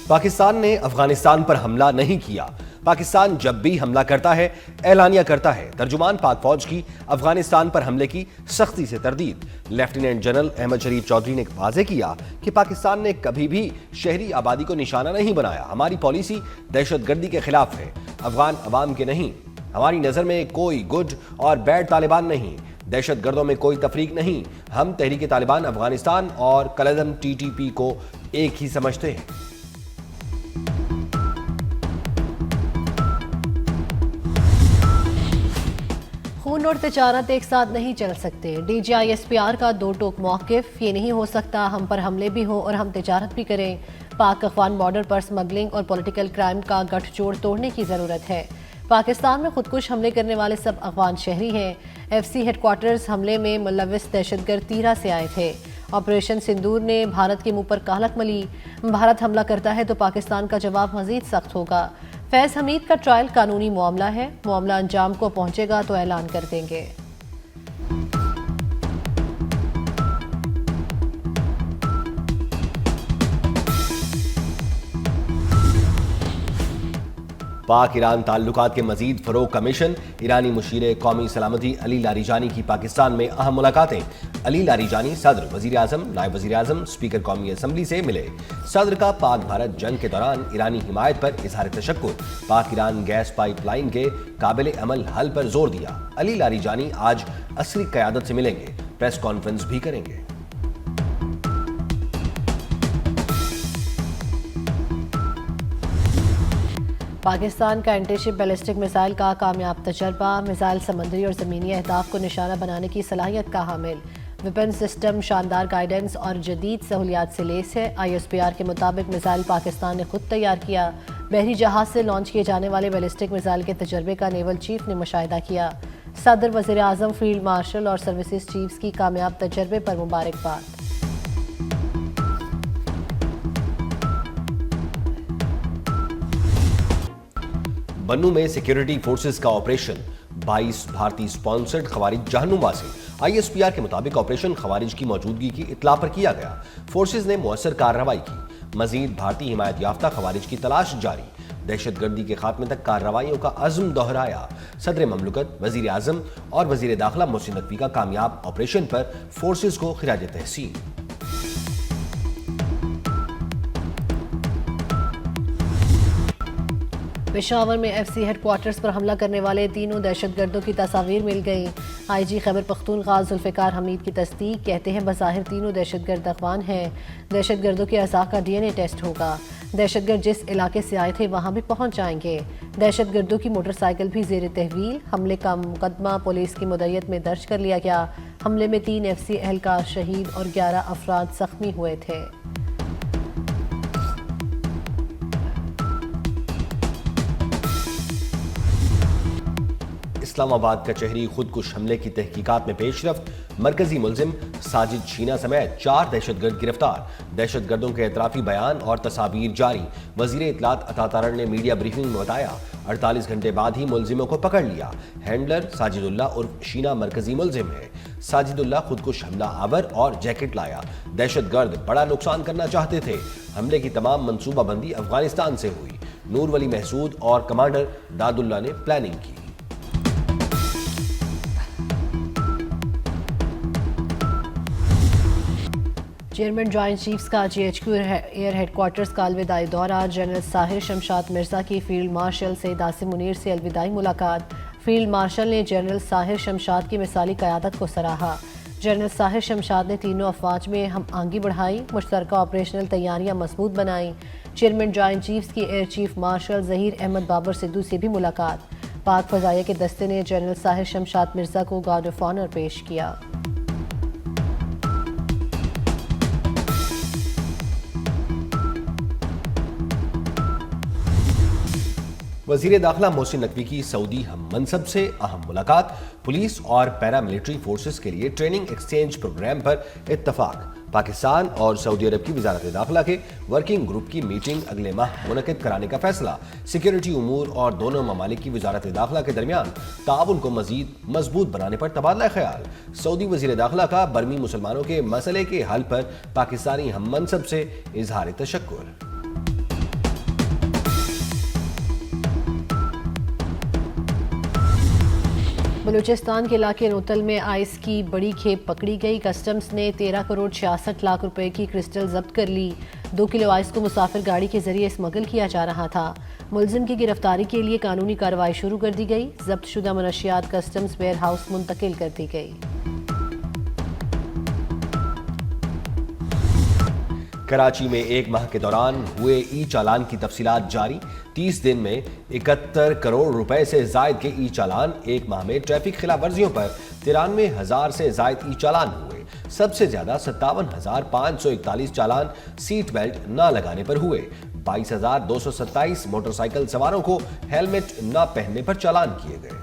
پاکستان نے افغانستان پر حملہ نہیں کیا۔ پاکستان جب بھی حملہ کرتا ہے اعلانیہ کرتا ہے۔ ترجمان پاک فوج کی افغانستان پر حملے کی سختی سے تردید۔ لیفٹیننٹ جنرل احمد شریف چودھری نے واضح کیا کہ پاکستان نے کبھی بھی شہری آبادی کو نشانہ نہیں بنایا۔ ہماری پالیسی دہشت گردی کے خلاف ہے، افغان عوام کے نہیں۔ ہماری نظر میں کوئی گڈ اور بیڈ طالبان نہیں، دہشت گردوں میں کوئی تفریق نہیں۔ ہم تحریک طالبان افغانستان اور کالعدم TTP کو ایک ہی سمجھتے ہیں۔ خون اور تجارت ایک ساتھ نہیں چل سکتے۔ DGI-SPR کا دو ٹوک موقف، یہ نہیں ہو سکتا ہم پر حملے بھی ہوں اور ہم تجارت بھی کریں۔ پاک افغان بارڈر پر سمگلنگ اور پولیٹیکل کرائم کا گٹھ جوڑ توڑنے کی ضرورت ہے۔ پاکستان میں خودکش حملے کرنے والے سب افغان شہری ہیں۔ FC ہیڈ کوارٹرز حملے میں ملوث دہشت گرد تیرا سے آئے تھے۔ آپریشن سندور نے بھارت کے منہ پر کالک ملی۔ بھارت حملہ کرتا ہے تو پاکستان کا جواب مزید سخت ہوگا۔ فیض حمید کا ٹرائل قانونی معاملہ ہے، معاملہ انجام کو پہنچے گا تو اعلان کر دیں گے۔ پاک ایران تعلقات کے مزید فروغ کا مشن۔ ایرانی مشیر قومی سلامتی علی لاریجانی کی پاکستان میں اہم ملاقاتیں۔ علی لاریجانی صدر، وزیر اعظم، نائب وزیر اعظم، اسپیکر قومی اسمبلی سے ملے۔ صدر کا پاک بھارت جنگ کے دوران ایرانی حمایت پر اظہار تشکر۔ پاک ایران گیس پائپ لائن کے قابل عمل حل پر زور دیا۔ علی لاریجانی آج عسکری قیادت سے ملیں گے، پریس کانفرنس بھی کریں گے۔ پاکستان کا اینٹی شپ بیلسٹک میزائل کا کامیاب تجربہ۔ میزائل سمندری اور زمینی اہداف کو نشانہ بنانے کی صلاحیت کا حامل۔ ویپن سسٹم شاندار گائیڈنس اور جدید سہولیات سے لیس ہے۔ ISPR کے مطابق میزائل پاکستان نے خود تیار کیا۔ بحری جہاز سے لانچ کیے جانے والے بیلسٹک میزائل کے تجربے کا نیول چیف نے مشاہدہ کیا۔ صدر، وزیر اعظم، فیلڈ مارشل اور سروسز چیفز کی کامیاب تجربے پر مبارکباد۔ بنوں میں سیکیورٹی فورسز کا آپریشن، 22 بھارتی سپانسرڈ خوارج جہنم سے۔ ISPR کے مطابق آپریشن خوارج کی موجودگی کی اطلاع پر کیا گیا۔ فورسز نے مؤثر کارروائی کی۔ مزید بھارتی حمایت یافتہ خوارج کی تلاش جاری۔ دہشت گردی کے خاتمے تک کارروائیوں کا عزم دہرایا۔ صدر مملکت، وزیر اعظم اور وزیر داخلہ محسن نقوی کا کامیاب آپریشن پر فورسز کو خراج تحسین۔ پشاور میں FC ہیڈ کوارٹرز پر حملہ کرنے والے تینوں دہشت گردوں کی تصاویر مل گئیں۔ IG خیبر پختونخوا ذوالفقار حمید کی تصدیق، کہتے ہیں بظاہر تینوں دہشت گرد افغان ہیں۔ دہشت گردوں کے اعضاء کا DNA ٹیسٹ ہوگا۔ دہشت گرد جس علاقے سے آئے تھے وہاں بھی پہنچ جائیں گے۔ دہشت گردوں کی موٹر سائیکل بھی زیر تحویل۔ حملے کا مقدمہ پولیس کی مدیریت میں درج کر لیا گیا۔ حملے میں 3 FC اہلکار شہید اور 11 افراد زخمی ہوئے تھے۔ اسلام آباد کچہری خودکش حملے کی تحقیقات میں پیش رفت۔ مرکزی ملزم ساجد شینا سمیت 4 دہشت گرد گرفتار۔ دہشت گردوں کے اعترافی بیان اور تصاویر جاری۔ وزیر اطلاعات عطا تارڑ نے میڈیا بریفنگ میں بتایا 48 گھنٹے بعد ہی ملزموں کو پکڑ لیا۔ ہینڈلر ساجد اللہ عرف شینا مرکزی ملزم ہے۔ ساجد اللہ خودکش حملہ آور اور جیکٹ لایا۔ دہشت گرد بڑا نقصان کرنا چاہتے تھے۔ حملے کی تمام منصوبہ بندی افغانستان سے ہوئی۔ نور ولی محسود اور کمانڈر داد اللہ نے پلاننگ کی۔ چیئرمین جوائنٹ چیفز کا GHQ ایئر ہیڈ کوارٹرز کا الوداعی دورہ۔ جنرل ساحر شمشاد مرزا کی فیلڈ مارشل سید عاصم منیر سے الوداعی ملاقات۔ فیلڈ مارشل نے جنرل ساحر شمشاد کی مثالی قیادت کو سراہا۔ جنرل ساحر شمشاد نے تینوں افواج میں ہم آہنگی بڑھائی، مشترکہ آپریشنل تیاریاں مضبوط بنائیں۔ چیئرمین جوائنٹ چیفز کی air chief marshal Zaheer Ahmed Babar Sidhu سے بھی ملاقات۔ پاک فضائیہ کے دستے نے جنرل ساحر شمشاد مرزا کو گارڈ آف آنر پیش کیا۔ وزیر داخلہ محسن نقوی کی سعودی ہم منصب سے اہم ملاقات۔ پولیس اور پیرا ملٹری فورسز کے لیے ٹریننگ ایکسچینج پروگرام پر اتفاق۔ پاکستان اور سعودی عرب کی وزارت داخلہ کے ورکنگ گروپ کی میٹنگ اگلے ماہ منعقد کرانے کا فیصلہ۔ سیکیورٹی امور اور دونوں ممالک کی وزارت داخلہ کے درمیان تعاون کو مزید مضبوط بنانے پر تبادلہ خیال۔ سعودی وزیر داخلہ کا برمی مسلمانوں کے مسئلے کے حل پر پاکستانی ہم منصب سے اظہار تشکر۔ بلوچستان کے علاقے نوتل میں آئس کی بڑی کھیپ پکڑی گئی. کسٹمز نے 13 کروڑ 66 لاکھ روپے کی کرسٹل ضبط کر لی. 2 کلو آئس کو مسافر گاڑی کے ذریعے اسمگل کیا جا رہا تھا. ملزم کی گرفتاری کے لیے قانونی کارروائی شروع کر دی گئی. ضبط شدہ منشیات کسٹمز ویئر ہاؤس منتقل کر دی گئی. کراچی میں ایک ماہ کے دوران ہوئے ای چالان کی تفصیلات جاری. 30 دن میں 71 کروڑ روپے سے زائد کے ای چالان. ایک ماہ میں ٹریفک خلاف ورزیوں پر 93,000 سے زائد ای چالان ہوئے. سب سے زیادہ 57,541 چالان سیٹ بیلٹ نہ لگانے پر ہوئے. 22,227 موٹر سائیکل سواروں کو ہیلمٹ نہ پہننے پر چالان کیے گئے.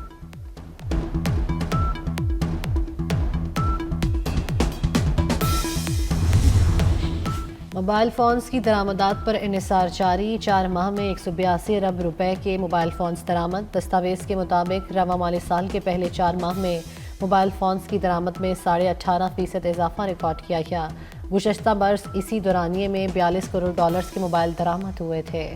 موبائل فونز کی درآمدات پر انحصار جاری. 4 ماہ میں 182 ارب روپے کے موبائل فونز درآمد. دستاویز کے مطابق رواں مالی سال کے پہلے 4 ماہ میں موبائل فونز کی درآمد میں 18.5% اضافہ ریکارڈ کیا گیا. گزشتہ برس اسی دورانیے میں 42 کروڑ ڈالرز کے موبائل درآمد ہوئے تھے.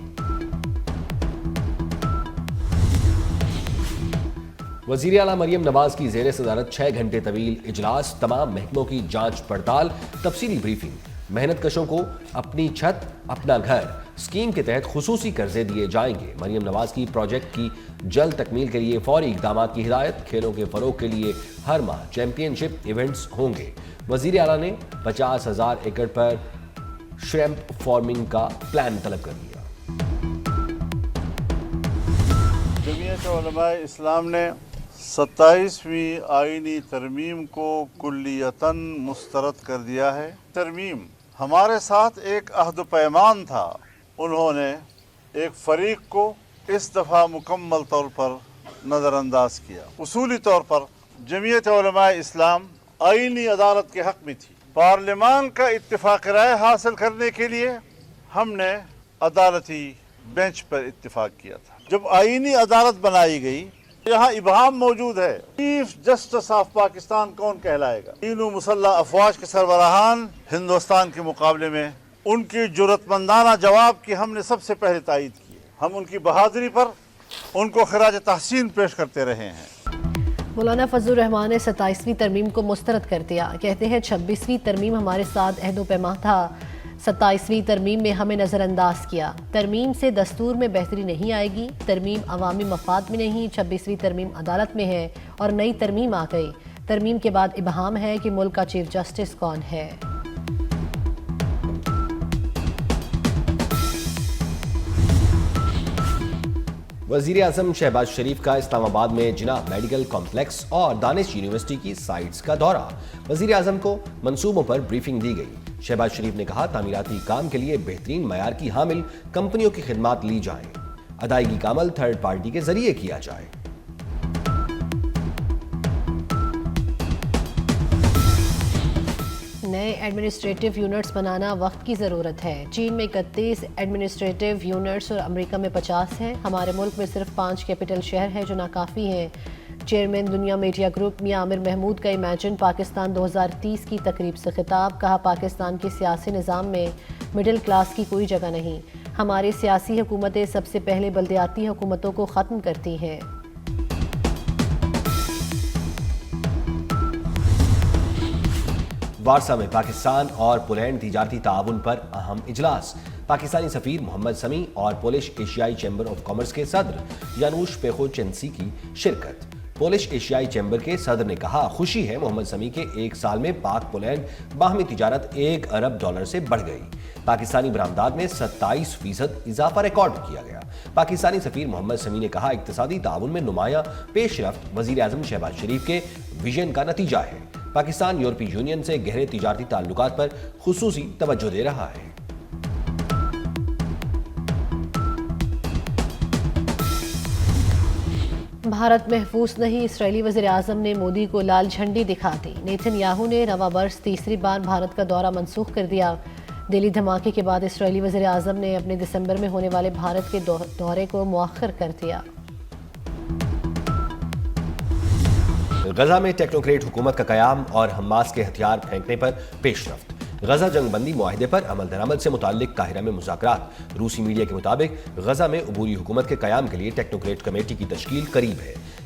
وزیر اعلیٰ مریم نواز کی زیر صدارت 6 گھنٹے طویل اجلاس. تمام محکموں کی جانچ پڑتال, تفصیلی بریفنگ. محنت کشوں کو اپنی چھت اپنا گھر اسکیم کے تحت خصوصی قرضے دیے جائیں گے. مریم نواز کی پروجیکٹ کی جلد تکمیل کے لیے فوری اقدامات کی ہدایت. کھیلوں کے فروغ کے لیے ہر ماہ چیمپئن شپ ایونٹس ہوں گے. وزیر اعلیٰ نے 50,000 ایکڑ پر شریمپ فارمنگ کا پلان طلب کر لیا. جمعیت علماء اسلام نے 27ویں آئینی ترمیم کو کلیتاً مسترد کر دیا ہے. ترمیم ہمارے ساتھ ایک عہد و پیمان تھا. انہوں نے ایک فریق کو اس دفعہ مکمل طور پر نظر انداز کیا. اصولی طور پر جمعیت علماء اسلام آئینی عدالت کے حق میں تھی. پارلیمان کا اتفاق رائے حاصل کرنے کے لیے ہم نے عدالتی بینچ پر اتفاق کیا تھا. جب آئینی عدالت بنائی گئی, یہاں ابہام موجود ہے. چیف جسٹس آف پاکستان کون کہلائے گا؟ تینوں مسلح افواج کے سربراہان ہندوستان کے مقابلے میں ان کی جرأت مندانہ جواب کی ہم نے سب سے پہلے تائید کی. ہم ان کی بہادری پر ان کو خراج تحسین پیش کرتے رہے ہیں. مولانا فضل الرحمان نے 27ویں ترمیم کو مسترد کر دیا. کہتے ہیں 26ویں ترمیم ہمارے ساتھ عہد و پیمان تھا. 27ویں ترمیم میں ہمیں نظر انداز کیا. ترمیم سے دستور میں بہتری نہیں آئے گی. ترمیم عوامی مفاد میں نہیں. 26ویں ترمیم عدالت میں ہے اور نئی ترمیم آ گئی. ترمیم کے بعد ابہام ہے کہ ملک کا چیف جسٹس کون ہے. وزیر اعظم شہباز شریف کا اسلام آباد میں جناح میڈیکل کمپلیکس اور دانش یونیورسٹی کی سائٹس کا دورہ. وزیر اعظم کو منصوبوں پر بریفنگ دی گئی. شہباز شریف نے کہا تعمیراتی کام کے لیے بہترین معیار کی حامل کمپنیوں کی خدمات لی جائیں. ادائیگی کا عمل تھرڈ پارٹی کے ذریعے کیا جائے. نئے ایڈمنسٹریٹو یونٹس بنانا وقت کی ضرورت ہے. چین میں 31 ایڈمنسٹریٹو یونٹس اور امریکہ میں 50 ہیں. ہمارے ملک میں صرف 5 کیپٹل شہر ہیں جو ناکافی ہیں. چیئرمین دنیا میڈیا گروپ میاں عامر محمود کا امیجن پاکستان 2030 کی تقریب سے خطاب. کہا پاکستان کے سیاسی نظام میں مڈل کلاس کی کوئی جگہ نہیں. ہماری سیاسی حکومتیں سب سے پہلے بلدیاتی حکومتوں کو ختم کرتی ہیں. وارسا میں پاکستان اور پولینڈ تجارتی تعاون پر اہم اجلاس. پاکستانی سفیر محمد سمیع اور پولش ایشیائی چیمبر آف کامرس کے صدر یانوش پیخوچنسی کی شرکت. پولش ایشیائی چیمبر کے صدر نے کہا خوشی ہے محمد سمیع کے 1 سال میں پاک پولینڈ باہمی تجارت $1 ارب سے بڑھ گئی. پاکستانی برآمدات میں 27% اضافہ ریکارڈ کیا گیا. پاکستانی سفیر محمد سمیع نے کہا اقتصادی تعاون میں نمایاں پیش رفت وزیر اعظم شہباز شریف کے ویژن کا نتیجہ ہے. پاکستان یورپی یونین سے گہرے تجارتی تعلقات پر خصوصی توجہ دے رہا ہے. بھارت محفوظ نہیں. اسرائیلی وزیر اعظم نے مودی کو لال جھنڈی دکھا دی. نیتن یاہو نے رواں برس تیسری بار بھارت کا دورہ منسوخ کر دیا. دہلی دھماکے کے بعد اسرائیلی وزیر اعظم نے اپنے دسمبر میں ہونے والے بھارت کے دورے کو مؤخر کر دیا. غزہ میں ٹیکنوکریٹ حکومت کا قیام اور حماس کے ہتھیار پھینکنے پر پیش رفت. غزہ جنگ بندی معاہدے پر عمل درآمد سے متعلق قاہرہ میں مذاکرات. روسی میڈیا کے مطابق غزہ میں عبوری حکومت کے قیام کے لیے ٹیکنوکریٹ کمیٹی کی تشکیل قریب ہے.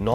9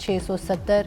670,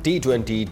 T20